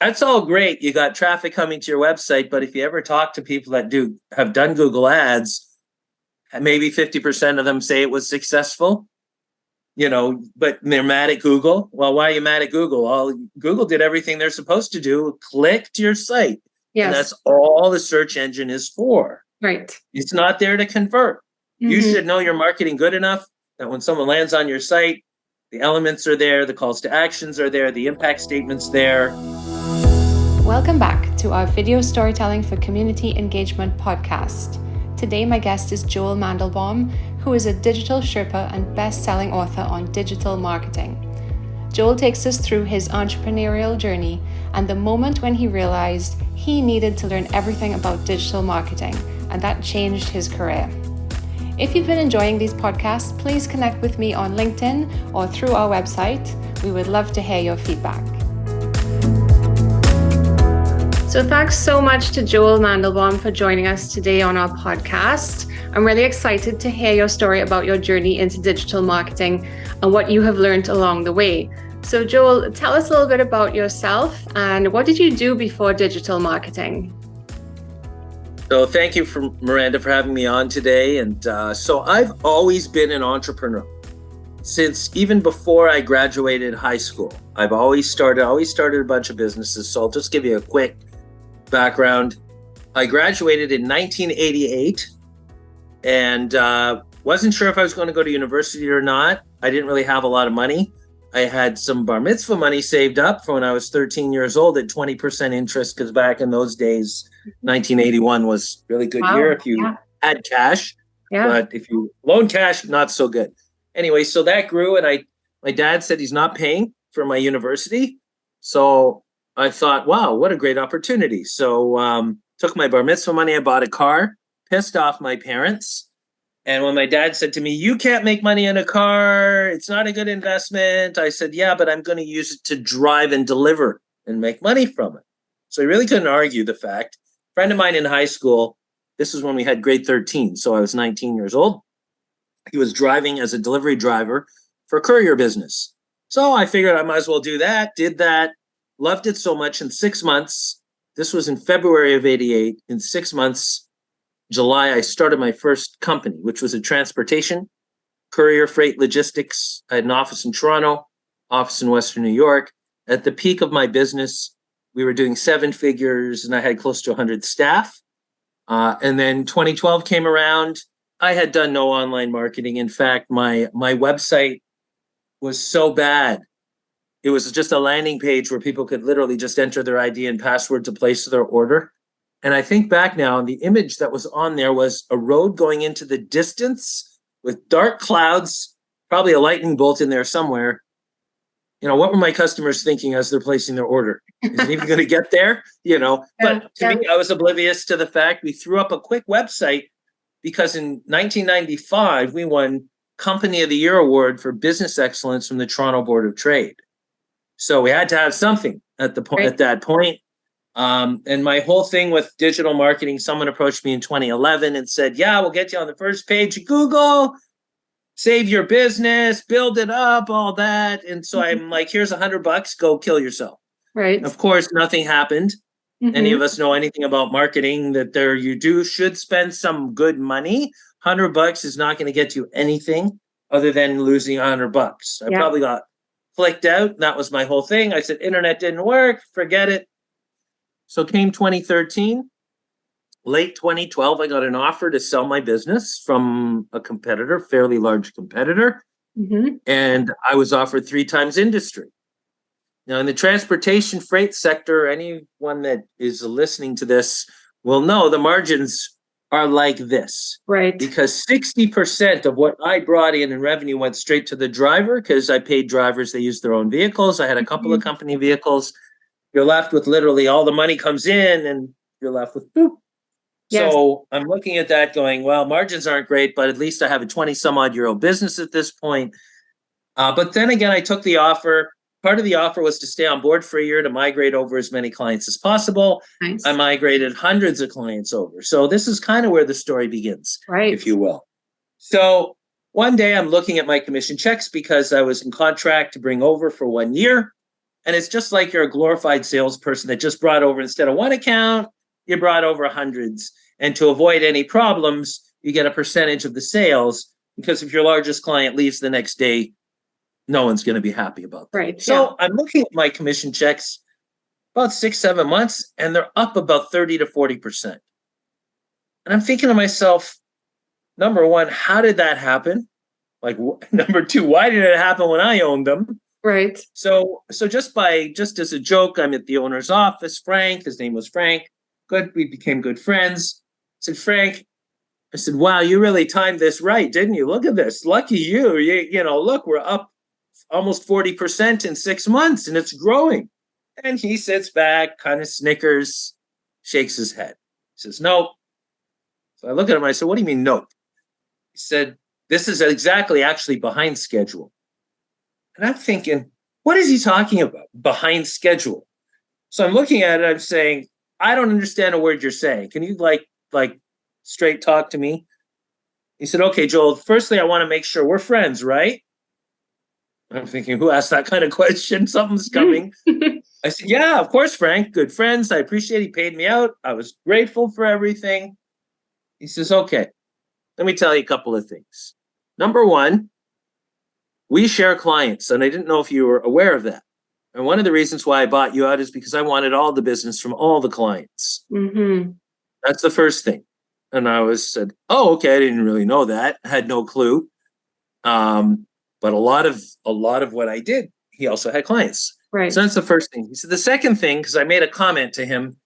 That's all great. You got traffic coming to your website, but if you ever talk to people that have done Google Ads, maybe 50% of them say it was successful, but they're mad at Google. Well, why are you mad at Google? Well, Google did everything they're supposed to do, click to your site. Yes. And that's all the search engine is for. Right. It's not there to convert. Mm-hmm. You should know your marketing good enough that when someone lands on your site, the elements are there, the calls to actions are there, the impact statement's there. Welcome back to our Video Storytelling for Community Engagement podcast. Today, my guest is Joel Mandelbaum, who is a digital Sherpa and best-selling author on digital marketing. Joel takes us through his entrepreneurial journey and the moment when he realized he needed to learn everything about digital marketing, and that changed his career. If you've been enjoying these podcasts, please connect with me on LinkedIn or through our website. We would love to hear your feedback. So thanks so much to Joel Mandelbaum for joining us today on our podcast. I'm really excited to hear your story about your journey into digital marketing and what you have learned along the way. So Joel, tell us a little bit about yourself and what did you do before digital marketing? So thank you, Miranda, for having me on today. And so I've always been an entrepreneur since even before I graduated high school. I've always started a bunch of businesses. So I'll just give you a quick background. I graduated in 1988 and wasn't sure if I was going to go to university or not. I didn't really have a lot of money. I had some bar mitzvah money saved up for when I was 13 years old at 20% interest, because back in those days, 1981 was a really good year if you had cash. Yeah. But if you loan cash, not so good. Anyway, so that grew, and my dad said he's not paying for my university. So I thought, wow, what a great opportunity. So took my bar mitzvah money, I bought a car, pissed off my parents. And when my dad said to me, you can't make money in a car, it's not a good investment, I said, yeah, but I'm going to use it to drive and deliver and make money from it. So I really couldn't argue the fact. A friend of mine in high school, this is when we had grade 13, so I was 19 years old. He was driving as a delivery driver for a courier business. So I figured I might as well do that, did that, loved it so much. In 6 months, this was in February of 88, in 6 months, July, I started my first company, which was a transportation, courier freight logistics. I had an office in Toronto, office in Western New York. At the peak of my business, we were doing 7 figures and I had close to 100 staff. And then 2012 came around. I had done no online marketing. In fact, my website was so bad. It was just a landing page where people could literally just enter their ID and password to place their order. And I think back now, and the image that was on there was a road going into the distance with dark clouds, probably a lightning bolt in there somewhere. What were my customers thinking as they're placing their order? Is it even going to get there? But to me, I was oblivious to the fact we threw up a quick website because in 1995, we won Company of the Year Award for Business Excellence from the Toronto Board of Trade. So we had to have something at that point. And my whole thing with digital marketing, someone approached me in 2011 and said, yeah, we'll get you on the first page of Google, save your business, build it up, all that. And so I'm like, here's $100, go kill yourself. Right. Of course, nothing happened. Mm-hmm. Any of us know anything about marketing that should spend some good money. $100 is not going to get you anything other than losing $100. I probably got flicked out. That was my whole thing. I said, internet didn't work, forget it. So came 2013, late 2012, I got an offer to sell my business from a competitor, fairly large competitor. Mm-hmm. And I was offered 3 times industry. Now in the transportation freight sector, anyone that is listening to this will know the margins are like this. Right. Because 60% of what I brought in revenue went straight to the driver because I paid drivers, they used their own vehicles. I had a couple of company vehicles. You're left with literally all the money comes in and you're left with boop. Yes. So I'm looking at that going, well, margins aren't great, but at least I have a 20 some odd year old business at this point. But then again, I took the offer. Part of the offer was to stay on board for a year to migrate over as many clients as possible. Nice. I migrated hundreds of clients over. So this is kind of where the story begins, right, if you will. So one day I'm looking at my commission checks because I was in contract to bring over for 1 year. And it's just like you're a glorified salesperson that just brought over, instead of one account, you brought over hundreds. And to avoid any problems, you get a percentage of the sales, because if your largest client leaves the next day, no one's going to be happy about that. Right. So I'm looking at my commission checks about 6-7 months, and they're up about 30 to 40%. And I'm thinking to myself, number one, how did that happen? Like, number two, why did it happen when I owned them? Right. So just as a joke, I'm at the owner's office, Frank, his name was Frank. Good. We became good friends. I said, Frank, I said, wow, you really timed this right, didn't you? Look at this. Lucky you. Look, we're up almost 40% in 6 months, and it's growing. And he sits back, kind of snickers, shakes his head. He says, nope. So I look at him, I said, what do you mean, nope? He said, this is exactly actually behind schedule. And I'm thinking, what is he talking about? Behind schedule. So I'm looking at it, I'm saying, I don't understand a word you're saying. Can you like straight talk to me? He said, okay, Joel, firstly, I want to make sure we're friends, right? I'm thinking, who asked that kind of question? Something's coming. I said, yeah, of course, Frank. Good friends. I appreciate it. He paid me out. I was grateful for everything. He says, okay, let me tell you a couple of things. Number one, we share clients, and I didn't know if you were aware of that. And one of the reasons why I bought you out is because I wanted all the business from all the clients. Mm-hmm. That's the first thing. And I said, oh, okay, I didn't really know that. I had no clue. But a lot of what I did, he also had clients. Right. So that's the first thing. He said the second thing, because I made a comment to him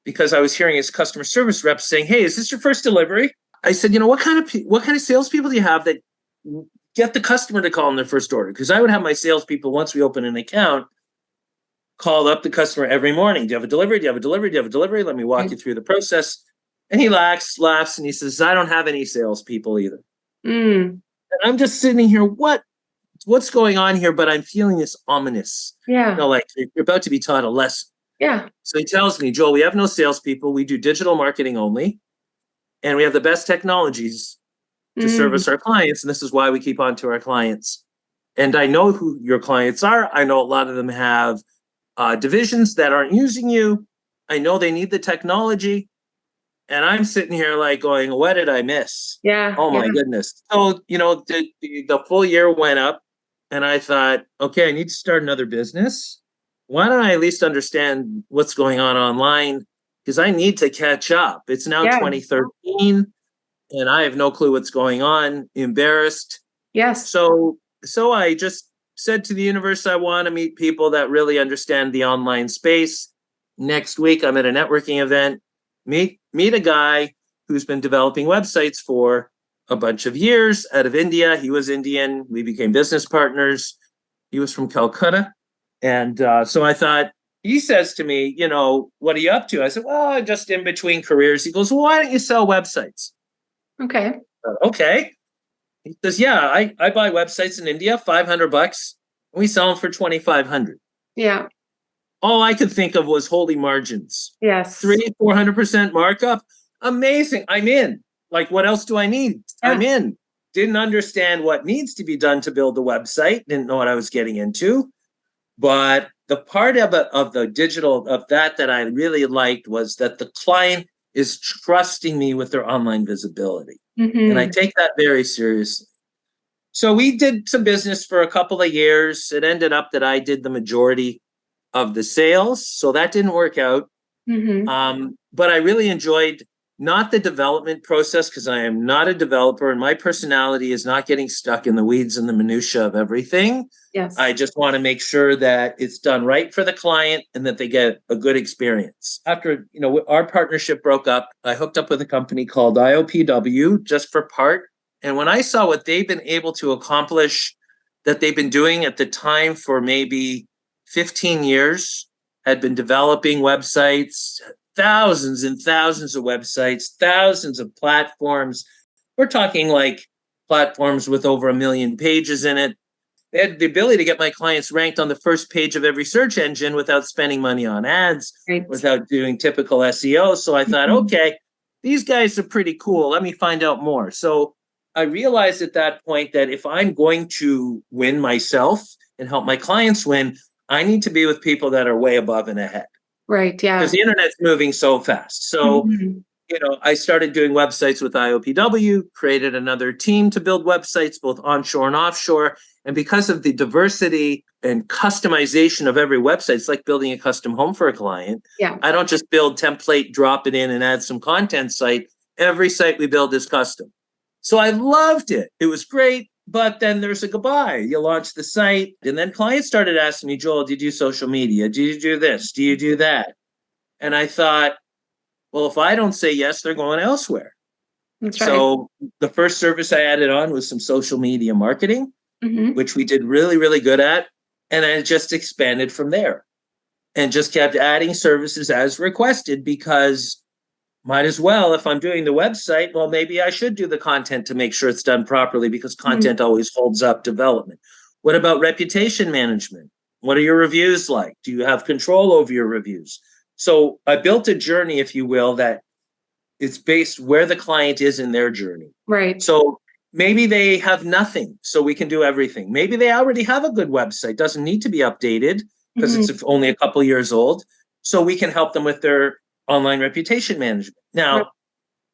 because I was hearing his customer service rep saying, hey, is this your first delivery? I said, what kind of salespeople do you have that get the customer to call in their first order? Because I would have my salespeople, once we open an account, call up the customer every morning. Do you have a delivery? Do you have a delivery? Do you have a delivery? Let me walk you through the process. And he laughs, and he says, I don't have any salespeople either. And I'm just sitting here, what's going on here? But I'm feeling this ominous. Yeah. Like you're about to be taught a lesson. Yeah. So he tells me, Joel, we have no salespeople. We do digital marketing only. And we have the best technologies to service our clients. And this is why we keep on to our clients. And I know who your clients are. I know a lot of them have divisions that aren't using you. I know they need the technology. And I'm sitting here like going, what did I miss? Yeah. Oh my goodness. So, the full year went up, and I thought, okay, I need to start another business. Why don't I at least understand what's going on online? Because I need to catch up. It's now 2013, and I have no clue what's going on. Embarrassed. Yes. So I just said to the universe, I want to meet people that really understand the online space. Next week, I'm at a networking event. Meet a guy who's been developing websites for a bunch of years out of India. He was Indian. We became business partners. He was from Calcutta. And so I thought, he says to me, what are you up to? I said, well, I'm just in between careers. He goes, well, why don't you sell websites? Okay. Okay. He says, yeah, I buy websites in India, $500. We sell them for $2,500. Yeah. All I could think of was holy margins. Yes. 400% markup. Amazing. I'm in. Like, what else do I need? Yeah. I'm in. Didn't understand what needs to be done to build the website. Didn't know what I was getting into. But the part of the digital of that I really liked was that the client is trusting me with their online visibility. And I take that very seriously. So we did some business for a couple of years. It ended up that I did the majority of the sales. So that didn't work out. But I really enjoyed not the development process, because I am not a developer and my personality is not getting stuck in the weeds and the minutia of everything. Yes. I just want to make sure that it's done right for the client and that they get a good experience. After, our partnership broke up, I hooked up with a company called IOPW just for part. And when I saw what they've been able to accomplish, that they've been doing at the time for maybe 15 years, had been developing websites, thousands and thousands of websites, thousands of platforms. We're talking like platforms with over 1 million pages in it. They had the ability to get my clients ranked on the first page of every search engine without spending money on ads, without doing typical SEO. So I thought, okay, these guys are pretty cool. Let me find out more. So I realized at that point that if I'm going to win myself and help my clients win, I need to be with people that are way above and ahead Right. Yeah. because the internet's moving so fast. So, Mhm. I started doing websites with IOPW, created another team to build websites, both onshore and offshore. And because of the diversity and customization of every website, it's like building a custom home for a client. Yeah. I don't just build template, drop it in, and add some content site. Every site we build is custom. So I loved it. It was great. But then there's a goodbye. You launch the site. And then clients started asking me, Joel, do you do social media? Do you do this? Do you do that? And I thought, well, if I don't say yes, they're going elsewhere. That's right. So the first service I added on was some social media marketing, Hmm. which we did really, really good at. And I just expanded from there and just kept adding services as requested because might as well, if I'm doing the website, well, maybe I should do the content to make sure it's done properly because content always holds up development. What about reputation management? What are your reviews like? Do you have control over your reviews? So I built a journey, if you will, that it's based where the client is in their journey. Right. So maybe they have nothing, so we can do everything. Maybe they already have a good website, doesn't need to be updated because Hmm. it's only a couple years old. So we can help them with their online reputation management. Right. Now,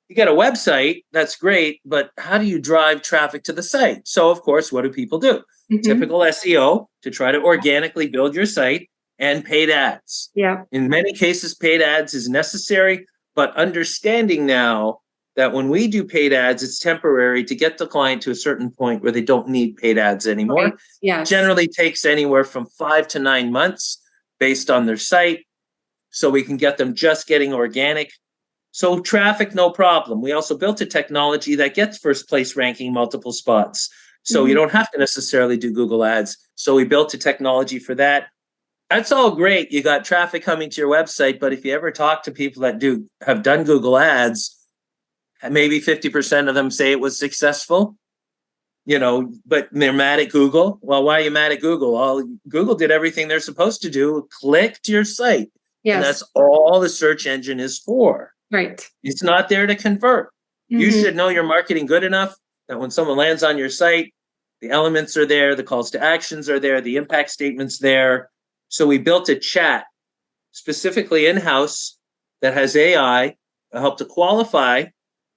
you get a website, that's great, but how do you drive traffic to the site? So, of course, what do people do? Hmm. Typical SEO to try to organically build your site and paid ads. Yeah. In many cases, paid ads is necessary, but understanding now that when we do paid ads, it's temporary to get the client to a certain point where they don't need paid ads Right. anymore. Yes. Generally takes anywhere from 5 to 9 months based on their site. So we can get them just getting organic. So traffic, no problem. We also built a technology that gets first place ranking multiple spots. So you Hmm. don't have to necessarily do Google ads. So we built a technology for that. That's all great. You got traffic coming to your website, but if you ever talk to people that have done Google ads, maybe 50% of them say it was successful, but they're mad at Google. Well, why are you mad at Google? Well, Google did everything they're supposed to do, click to your site. And Yes. that's all the search engine is for. Right. It's not there to convert. You Hmm. should know your marketing good enough that when someone lands on your site, the elements are there, the calls to actions are there, the impact statement's there. So we built a chat specifically in-house that has AI to help to qualify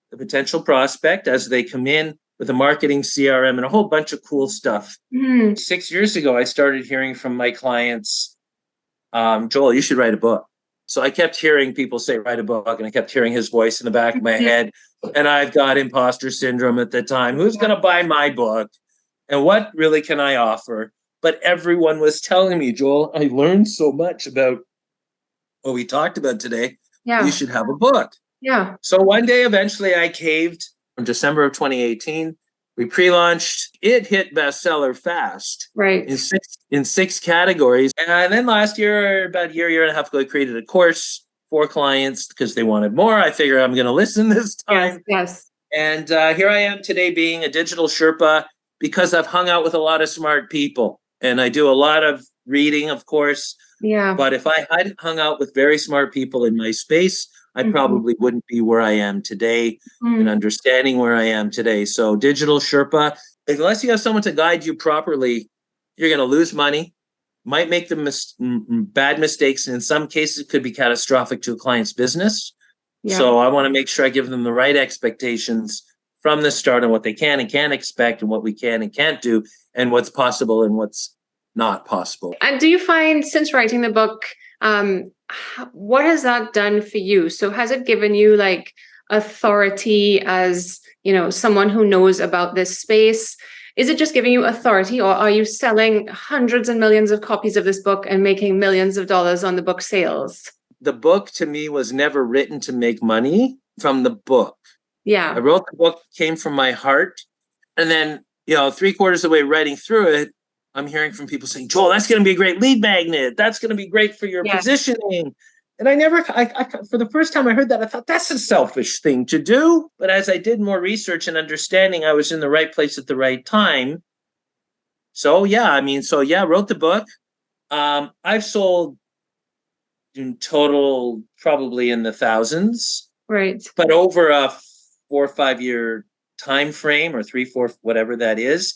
the potential prospect as they come in with a marketing CRM and a whole bunch of cool stuff. Hmm. 6 years ago, I started hearing from my clients, Joel, you should write a book. So I kept hearing people say, write a book, and I kept hearing his voice in the back of my head. And I've got imposter syndrome at the time. Who's going to buy my book? And what really can I offer? But everyone was telling me, Joel, I learned so much about what we talked about today. You Yeah. should have a book. Yeah. So one day, eventually, I caved in December of 2018. We pre-launched. It hit bestseller fast Right. in six categories. And then last year, about a year and a half ago, I created a course for clients because they wanted more. I figured I'm going to listen this Yes. time. Yes. And here I am today being a digital Sherpa because I've hung out with a lot of smart people. And I do a lot of reading, of course. Yeah. But if I hadn't hung out with very smart people in my space, I Hmm. probably wouldn't be where I am today and understanding where I am today. So digital Sherpa, unless you have someone to guide you properly, you're going to lose money, might make the bad mistakes. And in some cases, it could be catastrophic to a client's business. Yeah. So I want to make sure I give them the right expectations from the start on what they can and can't expect and what we can and can't do and what's possible and what's not possible. And do you find, since writing the book, what has that done for you? So has it given you like authority as, someone who knows about this space? Is it just giving you authority, or are you selling hundreds and millions of copies of this book and making millions of dollars on the book sales? The book to me was never written to make money from the book. Yeah. I wrote the book, came from my heart. And then, 3/4 of the way writing through it, I'm hearing from people saying, Joel, that's going to be a great lead magnet. That's going to be great for your Yes. positioning. And for the first time I heard that, I thought that's a selfish thing to do. But as I did more research and understanding, I was in the right place at the right time. So, wrote the book. I've sold in total probably in the thousands, Right. but over a 4 or 5 year time frame, or 3, 4, whatever that is,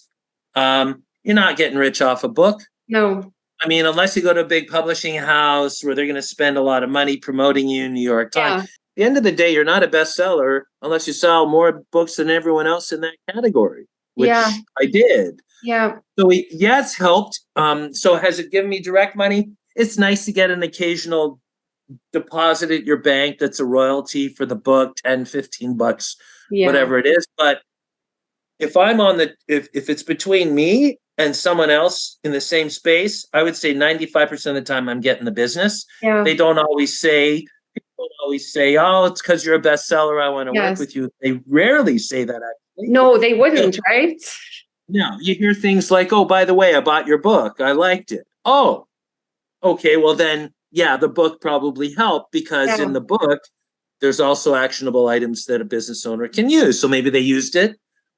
you're not getting rich off a book. No. I mean, unless you go to a big publishing house where they're going to spend a lot of money promoting you in New York Times, Yeah. at the end of the day, you're not a bestseller unless you sell more books than everyone else in that category, Yeah. which I did. Yeah. So yeah, it's helped. So has it given me direct money? It's nice to get an occasional deposit at your bank that's a royalty for the book, 10, $15, Yeah. whatever it is. But if I'm on if it's between me and someone else in the same space, I would say 95% of the time I'm getting the business. Yeah. They don't always say, oh, it's because you're a bestseller, I want to work Yes. with you. They rarely say that, actually. No, they wouldn't, right? No, you hear things like, oh, by the way, I bought your book. I liked it. Oh, okay. Well, then, yeah, the book probably helped because Yeah. in the book, there's also actionable items that a business owner can use. So maybe they used it,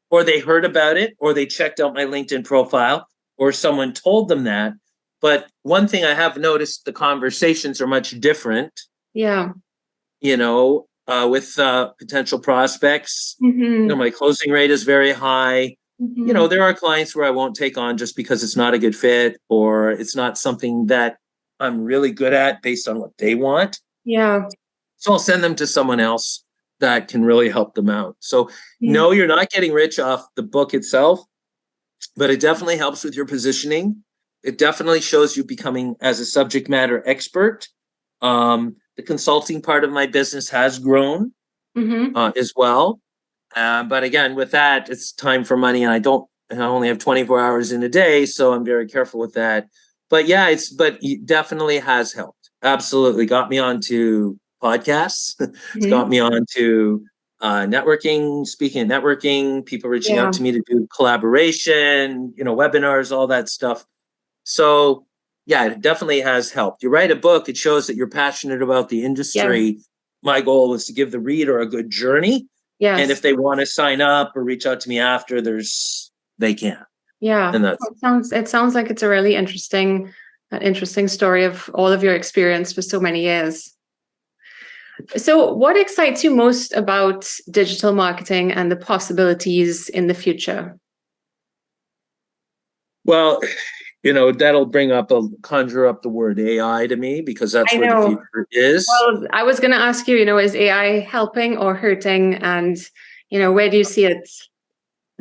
or they heard about it, or they checked out my LinkedIn profile, or someone told them that. But one thing I have noticed, the conversations are much different, Yeah. with potential prospects. Mm-hmm. My closing rate is very high. Mm-hmm. There are clients where I won't take on just because it's not a good fit or it's not something that I'm really good at based on what they want. Yeah. So I'll send them to someone else that can really help them out. So no, you're not getting rich off the book itself, but it definitely helps with your positioning. It definitely shows you becoming as a subject matter expert. The consulting part of my business has grown as well. But again, with that, it's time for money, and I only have 24 hours in a day, so I'm very careful with that. But yeah, it definitely has helped. Absolutely. Got me onto podcasts. It's got me onto networking, speaking of networking, people reaching out to me to do collaboration, webinars, all that stuff. So yeah, it definitely has helped. You write a book, it shows that you're passionate about the industry. My goal is to give the reader a good journey. Yes. And if they want to sign up or reach out to me after, they can. Yeah. And that's it sounds like it's a really interesting story of all of your experience for so many years. So what excites you most about digital marketing and the possibilities in the future? Well, that'll conjure up the word AI to me, because that's where the future is. Well, I was going to ask you, is AI helping or hurting? And, where do you see it?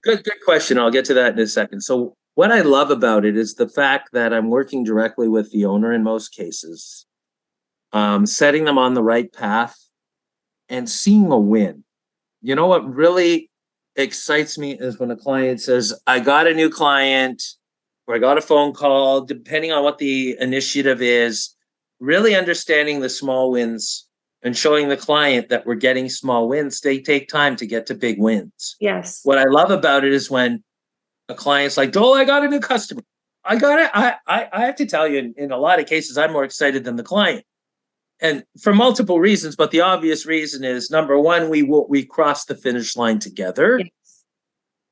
Good question. I'll get to that in a second. So what I love about it is the fact that I'm working directly with the owner in most cases, setting them on the right path and seeing a win. What really excites me is when a client says, I got a new client, or I got a phone call, depending on what the initiative is, really understanding the small wins and showing the client that we're getting small wins. They take time to get to big wins. Yes. What I love about it is when a client's like, Joel, I got a new customer. I got it. I have to tell you, in a lot of cases, I'm more excited than the client. And for multiple reasons, but the obvious reason is, number one, we crossed the finish line together. Yes.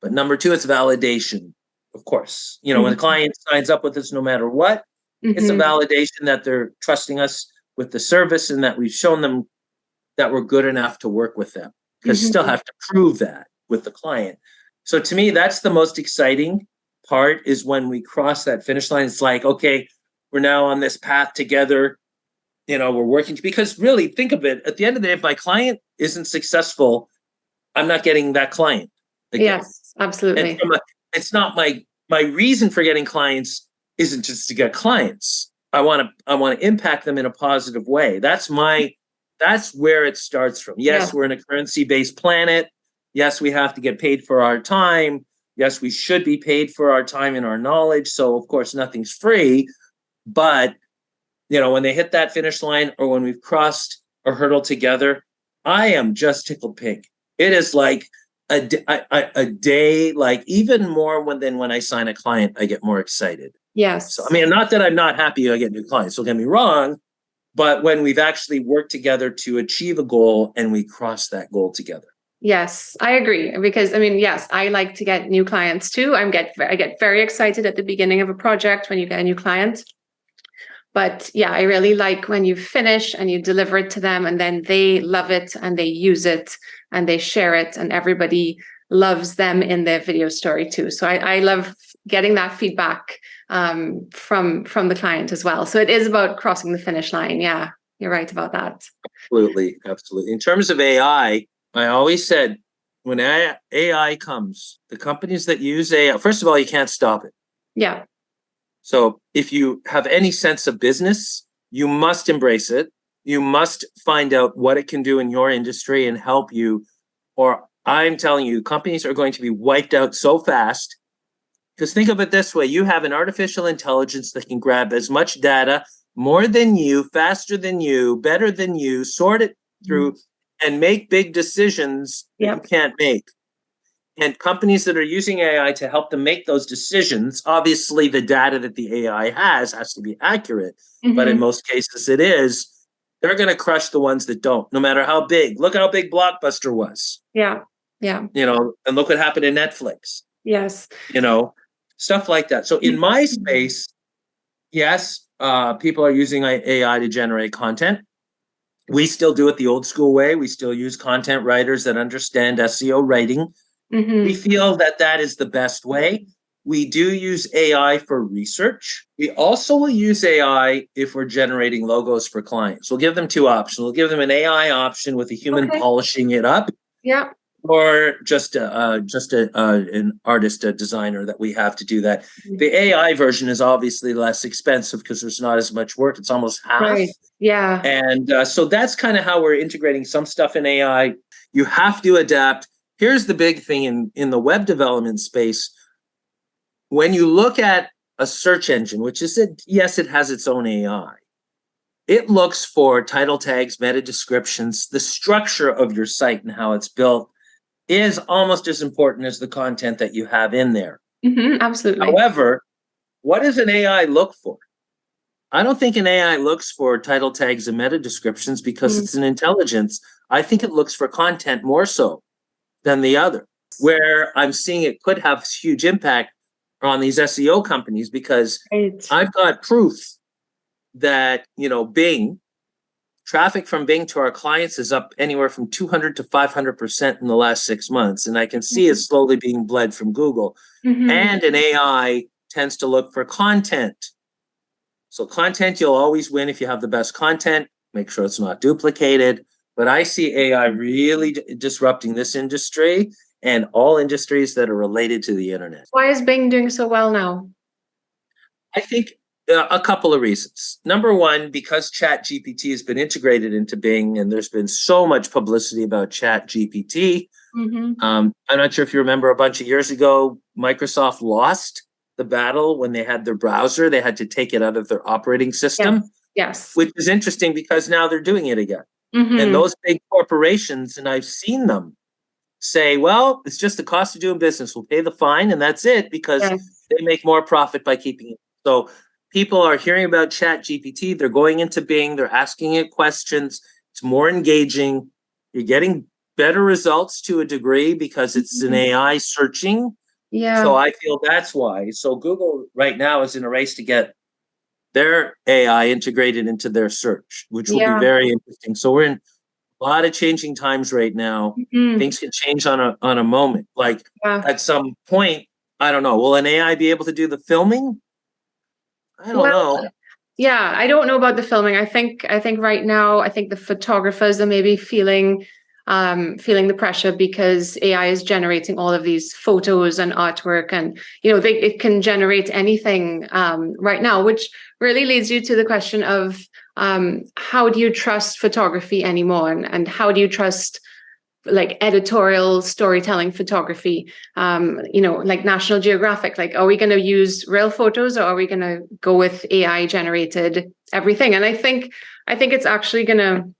But number two, it's validation. Of course, when a client signs up with us, no matter what, it's a validation that they're trusting us with the service and that we've shown them that we're good enough to work with them, because you still have to prove that with the client. So to me, that's the most exciting part, is when we cross that finish line. It's like, okay, we're now on this path together. We're working, because really think of it. At the end of the day, if my client isn't successful, I'm not getting that client again. Yes, absolutely. And it's not my reason for getting clients isn't just to get clients. I want to impact them in a positive way. That's where it starts from. Yes, we're in a currency-based planet. Yes, we have to get paid for our time. Yes, we should be paid for our time and our knowledge. So of course, nothing's free. But when they hit that finish line, or when we've crossed a hurdle together, I am just tickled pink. It is like a day, like even more than when I sign a client, I get more excited. Yes. So, not that I'm not happy I get new clients, don't get me wrong, but when we've actually worked together to achieve a goal and we cross that goal together. Yes, I agree. Because yes, I like to get new clients too. I get very excited at the beginning of a project when you get a new client. But yeah, I really like when you finish and you deliver it to them, and then they love it and they use it and they share it, and everybody loves them in their video story too. So I love getting that feedback from the client as well. So it is about crossing the finish line. Yeah, you're right about that. Absolutely. Absolutely. In terms of AI, I always said when AI comes, the companies that use AI, first of all, you can't stop it. Yeah. So if you have any sense of business, you must embrace it. You must find out what it can do in your industry and help you. Or I'm telling you, companies are going to be wiped out so fast. Because think of it this way, you have an artificial intelligence that can grab as much data more than you, faster than you, better than you, sort it through, and make big decisions that you can't make. And companies that are using AI to help them make those decisions, obviously the data that the AI has to be accurate, but in most cases it is. They're going to crush the ones that don't, no matter how big. Look how big Blockbuster was. Yeah. Yeah. And look what happened to Netflix. Yes. Stuff like that. So in my space, yes, people are using AI to generate content. We still do it the old school way. We still use content writers that understand SEO writing. We feel that is the best way. We do use AI for research. We also will use AI if we're generating logos for clients. We'll give them two options. We'll give them an AI option with a human polishing it up. Yeah. Or just an artist, a designer that we have to do that. The AI version is obviously less expensive because there's not as much work. It's almost half. Right. Yeah. And so that's kind of how we're integrating some stuff in AI. You have to adapt. Here's the big thing in the web development space. When you look at a search engine, which is yes, it has its own AI. It looks for title tags, meta descriptions, the structure of your site and how it's built is almost as important as the content that you have in there. Absolutely. However, what does an AI look for? I don't think an AI looks for title tags and meta descriptions because it's an intelligence. I think it looks for content more so than the other, where I'm seeing it could have huge impact on these SEO companies because I've got proof that, Bing, traffic from Bing to our clients is up anywhere from 200 to 500% in the last 6 months. And I can see it slowly being bled from Google. And an AI tends to look for content. So content, you'll always win if you have the best content. Make sure it's not duplicated. But I see AI really disrupting this industry and all industries that are related to the internet. Why is Bing doing so well now? I think a couple of reasons. Number one, because ChatGPT has been integrated into Bing and there's been so much publicity about ChatGPT. I'm not sure if you remember a bunch of years ago, Microsoft lost the battle when they had their browser. They had to take it out of their operating system. Yes. Which is interesting because now they're doing it again. And those big corporations, and I've seen them say, well, it's just the cost of doing business. We'll pay the fine and that's it because they make more profit by keeping it. So people are hearing about ChatGPT. They're going into Bing. They're asking it questions. It's more engaging. You're getting better results to a degree because it's an AI searching. Yeah. So I feel that's why. So Google right now is in a race to get their AI integrated into their search, which will be very interesting. So we're in a lot of changing times right now. Things can change on a moment. Like at some point, I don't know. Will an AI be able to do the filming? I don't know. Yeah, I don't know about the filming. I think right now, I think the photographers are maybe feeling the pressure because AI is generating all of these photos and artwork, and it can generate anything right now, which really leads you to the question of how do you trust photography anymore, and how do you trust like editorial storytelling photography, like National Geographic, like, are we going to use real photos or are we going to go with AI generated everything? And I think it's actually going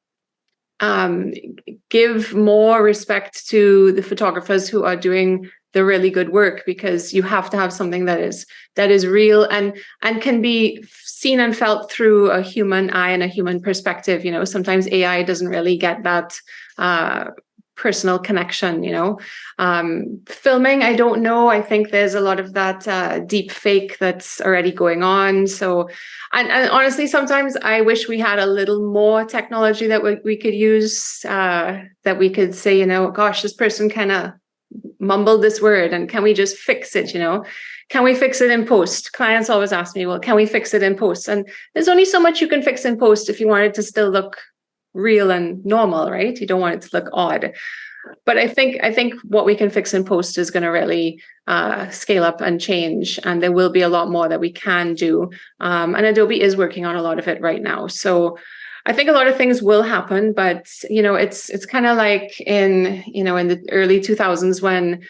to give more respect to the photographers who are doing the really good work, because you have to have something that is real and can be seen and felt through a human eye and a human perspective. Sometimes AI doesn't really get that personal connection. Filming, I don't know. I think there's a lot of that deep fake that's already going on. So, and honestly, sometimes I wish we had a little more technology that we could use, that we could say, gosh, this person kind of mumbled this word, and can we just fix it? Can we fix it in post? Clients always ask me, well, can we fix it in post? And there's only so much you can fix in post if you want it to still look real and normal, right? You don't want it to look odd. But I think what we can fix in post is going to really scale up and change, and there will be a lot more that we can do. And Adobe is working on a lot of it right now. So I think a lot of things will happen, but it's kind of like in the early 2000s when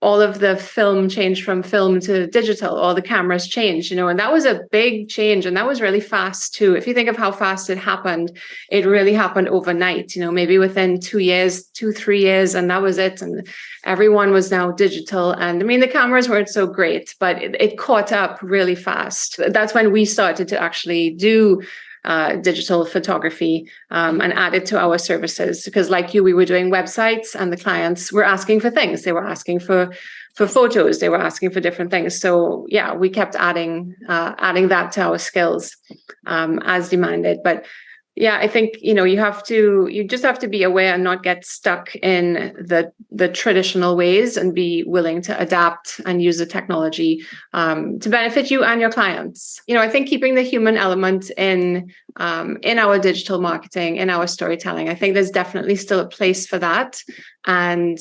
all of the film changed from film to digital, all the cameras changed, and that was a big change, and that was really fast too. If you think of how fast it happened, it really happened overnight, maybe within 2 years, 3 years, and that was it. And everyone was now digital. And I mean, the cameras weren't so great, but it caught up really fast. That's when we started to actually do digital photography and add it to our services, because like you, we were doing websites and the clients were asking for things. They were asking for photos. They were asking for different things. So yeah, we kept adding that to our skills as demanded. But yeah, I think, you just have to be aware and not get stuck in the traditional ways, and be willing to adapt and use the technology to benefit you and your clients. I think keeping the human element in our digital marketing, in our storytelling, I think there's definitely still a place for that. And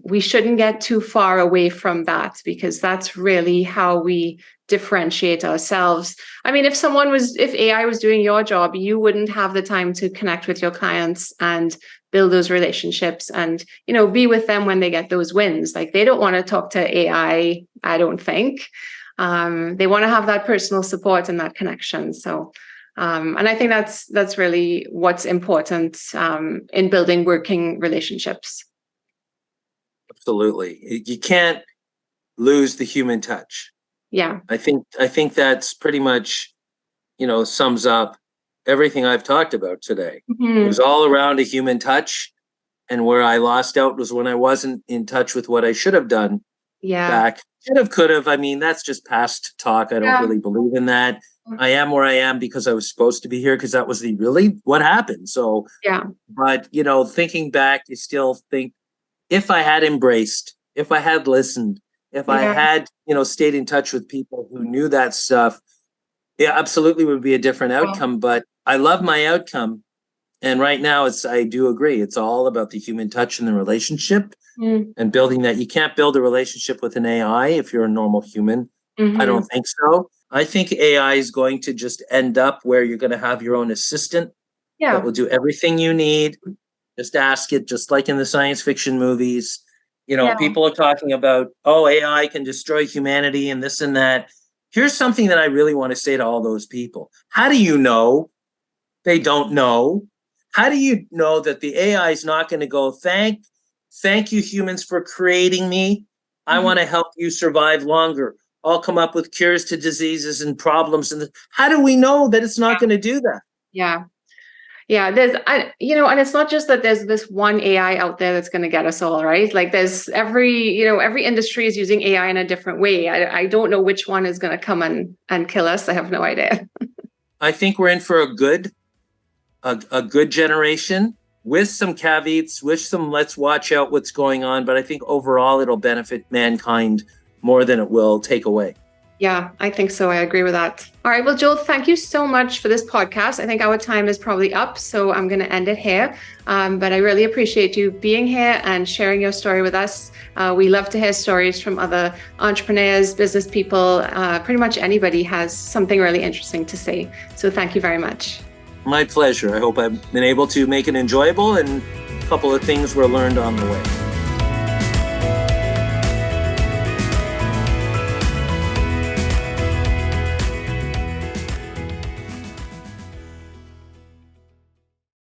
we shouldn't get too far away from that, because that's really how we differentiate ourselves. I mean, if AI was doing your job, you wouldn't have the time to connect with your clients and build those relationships and, be with them when they get those wins. Like, they don't want to talk to AI, I don't think. They want to have that personal support and that connection. So, and I think that's really what's important in building working relationships. Absolutely. You can't lose the human touch. Yeah. I think that's pretty much, sums up everything I've talked about today. Mm-hmm. It was all around a human touch. And where I lost out was when I wasn't in touch with what I should have done back. Should have, could have. I mean, that's just past talk. I don't really believe in that. I am where I am because I was supposed to be here, because that was really what happened. So, yeah. But, thinking back, you still think, if I had embraced, if I had listened, if I had, stayed in touch with people who knew that stuff, yeah, absolutely would be a different outcome. But I love my outcome. And right now I do agree. It's all about the human touch and the relationship and building that. You can't build a relationship with an AI if you're a normal human. Mm-hmm. I don't think so. I think AI is going to just end up where you're going to have your own assistant that will do everything you need. Just ask it, just like in the science fiction movies. People are talking about, AI can destroy humanity and this and that. Here's something that I really want to say to all those people. How do you know they don't know? How do you know that the AI is not going to go, thank you humans for creating me. I want to help you survive longer. I'll come up with cures to diseases and problems. And how do we know that it's not going to do that? Yeah. Yeah, there's, and it's not just that there's this one AI out there that's going to get us all, right? Like, there's every industry is using AI in a different way. I don't know which one is going to come and kill us. I have no idea. I think we're in for a good generation, with some caveats, with some let's watch out what's going on. But I think overall it'll benefit mankind more than it will take away. Yeah, I think so. I agree with that. All right. Well, Joel, thank you so much for this podcast. I think our time is probably up, so I'm going to end it here. But I really appreciate you being here and sharing your story with us. We love to hear stories from other entrepreneurs, business people. Pretty much anybody has something really interesting to say. So thank you very much. My pleasure. I hope I've been able to make it enjoyable, and a couple of things were learned on the way.